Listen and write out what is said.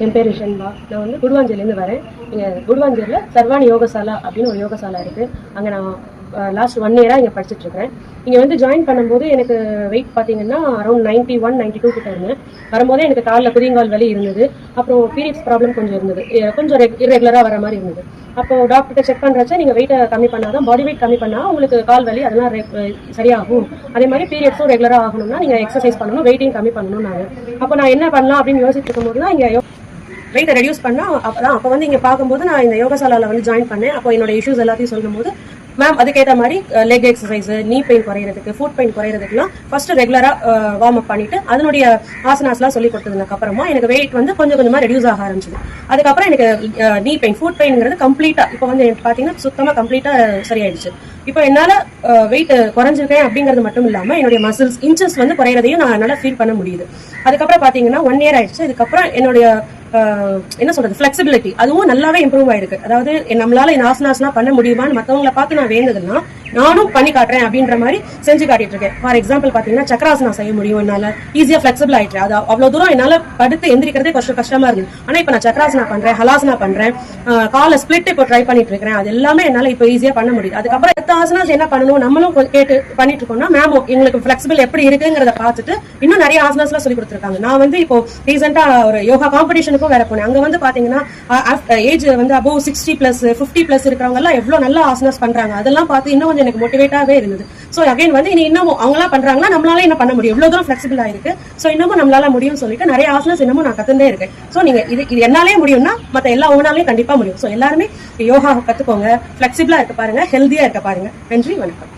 என் பேர் ஷென்பா. நான் வந்து குடுவாஞ்சேரிலேருந்து வரேன். இங்கே குடுவாஞ்சேரியில் சர்வாணி யோகசாலா அப்படின்னு ஒரு யோகசாலா இருக்குது. அங்கே நான் லாஸ்ட் 1 இயராக இங்கே படிச்சுட்ருக்கேன். இங்கே வந்து ஜாயின் பண்ணும்போது எனக்கு வெயிட் பார்த்தீங்கன்னா அரௌண்ட் 91, 92 கிட்ட இருந்தேன். வரும்போதே எனக்கு காலில் குதிங்கால் வலி இருந்தது. அப்புறம் பீரியட்ஸ் ப்ராப்ளம் கொஞ்சம் இருந்தது, கொஞ்சம் இரெகுலராக வர மாதிரி இருந்தது. அப்போ டாக்டர்கிட்ட செக் பண்ணுறச்ச நீங்கள் வெயிட்டை கம்மி பண்ணாதான், பாடி வெயிட் கம்மி பண்ணால் உங்களுக்கு கால் வலி அதெல்லாம் சரியாகும். அதே மாதிரி பீரியட்ஸும் ரெகுலராக ஆகணும்னா நீங்கள் எக்ஸசைஸ் பண்ணணும், வெயிட்டையும் கம்மி பண்ணணும். நாங்கள் அப்போ நான் என்ன பண்ணலாம் அப்படின்னு யோசிச்சுட்டு இருக்கும்போது தான் இங்கே வெயிட்டை ரெடியூஸ் பண்ணால் அப்போ வந்து இங்கே பார்க்கும்போது நான் இந்த யோகசாலாவில் வந்து ஜாயின் பண்ணேன். அப்போ என்னோட இஷ்யூஸ் எல்லாத்தையும் சொல்லும்போது மேம் அதுக்கேற்ற மாதிரி லெக் எக்ஸசைஸ், நீ பெயின் குறையிறதுக்கு, ஃபுட் பெயின் குறையிறதுக்குலாம் ஃபர்ஸ்ட் ரெகுலராக வார்ம் அப் பண்ணிட்டு அதனுடைய ஆசனாஸ்லாம் சொல்லி கொடுத்ததுக்கு அப்புறமா எனக்கு வெயிட் வந்து கொஞ்சம் கொஞ்சமாக ரெடியூஸ் ஆக ஆரம்பிச்சது. அதுக்கப்புறம் எனக்கு நீ பெயின், ஃபுட் பெயின்ங்கிறது கம்ப்ளீட்டாக இப்போ வந்து எனக்கு பார்த்தீங்கன்னா சுத்தமாக கம்ப்ளீட்டாக சரியாயிடுச்சு. இப்போ என்னால் வெயிட் குறைஞ்சிருக்கேன் அப்படிங்கிறது மட்டும் இல்லாமல் என்னுடைய மசில்ஸ் இன்ச்சஸ் வந்து குறையிறதையும் நான் என்னால் ஃபீல் பண்ண முடியுது. அதுக்கப்புறம் பார்த்தீங்கன்னா 1 இயர் ஆயிடுச்சு. இதுக்கப்புறம் என்னுடைய என்ன சொல்றது, ஃபிளெக்சிபிலிட்டி அதுவும் நல்லாவே இம்ப்ரூவ் ஆயிருக்கு. அதாவது நம்மளால இந்த ஆசனாஸ்லாம் பண்ண முடியுமான்னு மற்றவங்களை பார்த்து நான் வேண்டதுன்னா நானும் பண்ணி காட்டுறேன் அப்படின்ற மாதிரி செஞ்சு காட்டிட்டு இருக்கேன். ஃபார் எக்ஸாம்பிள் பாத்தீங்கன்னா சக்கராசனா செய்ய முடியும் என்னால, ஈஸியா ஃபிளெக்சிபிள் ஆயிட்டு. அது அவ்வளவு தூரம் என்னால படுத்து எந்திரிக்கிறதே கொஞ்சம் கஷ்டமா இருக்கு. ஆனா இப்ப நான் சக்கராசனா பண்றேன், ஹலாசனா பண்றேன், காலை ஸ்பிளிட் இப்போ ட்ரை பண்ணிட்டு இருக்கேன். அது எல்லாமே என்னால இப்போ ஈஸியா பண்ண முடியுது. அதுக்கப்புறம் எத்த ஆசனாஸ் என்ன பண்ணணும் நம்மளும் கேட்டு பண்ணிட்டு இருக்கோம்னா மேம் எங்களுக்கு ஃபிளெக்சிபிள் எப்படி இருக்குங்கிறத பார்த்துட்டு இன்னும் நிறைய ஆசனாஸ் எல்லாம் சொல்லி கொடுத்துருக்காங்க. நான் வந்து இப்போ ரீசெண்டா ஒரு யோகா காம்படிஷனுக்கும் வேற போனேன். அங்க வந்து பாத்தீங்கன்னா ஏஜ் வந்து அபோவ் 60+, 50+ இருக்கிறவங்க எல்லாம் எவ்வளவு நல்ல ஆசனாஸ் பண்றாங்க. அதெல்லாம் பார்த்து இன்னும் கொஞ்சம் எனக்கு மோட்டிவேட்டாவே இருந்தது. சோ அகைன் வந்து இனி இன்னமும் அவங்களாம் பண்றாங்கன்னா நம்மளால என்ன பண்ண முடியும், இவ்வளவு தூரம் ஃபிளெக்சிபிள் ஆயிருக்கு. சோ இன்னமும் நம்மளால முடியும்னு சொல்லிட்டு நிறைய ஆசனாஸ் இன்னமும் நான் கத்துட்டே இருக்கேன். சோ நீங்க இது என்னாலே முடியும்னா மத்த எல்லா உங்களாலையும் கண்டிப்பா முடியும். சோ எல்லாருமே யோகா கத்துக்கோங்க, ஃபிளெக்சிபிளா இருக்க பாருங்க, ஹெல்தியா இருக்க பாருங்க. நன்றி, வணக்கம்.